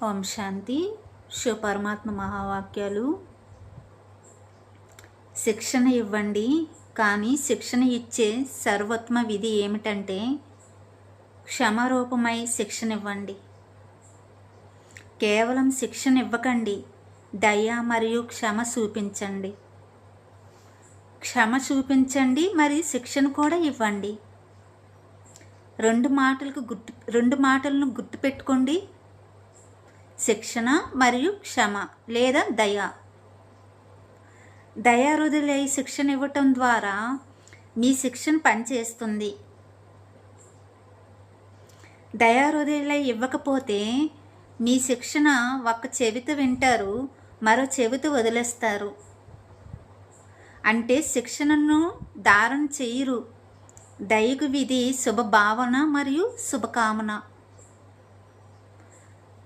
ఓం శాంతి. శివపరమాత్మ మహావాక్యాలు. శిక్షణ ఇవ్వండి, కానీ శిక్షణ ఇచ్చే సర్వోత్తమ విధి ఏమిటంటే క్షమారూపమై శిక్షణ ఇవ్వండి. కేవలం శిక్షణ ఇవ్వకండి, దయ మరియు క్షమ చూపించండి. క్షమ చూపించండి, మరి శిక్షణ కూడా ఇవ్వండి. రెండు మాటలను గుర్తుపెట్టుకోండి. శిక్షణ మరియు క్షమ లేదా దయ. దయాహృదయులై శిక్షణ ఇవ్వటం ద్వారా మీ శిక్షణ పనిచేస్తుంది. దయాహృదయులై ఇవ్వకపోతే మీ శిక్షణ ఒక చెవిత వింటారు, మరో చెవిత వదిలేస్తారు. అంటే శిక్షణను ధారణ చేయరు. దయకు విధి శుభ భావన మరియు శుభకామన.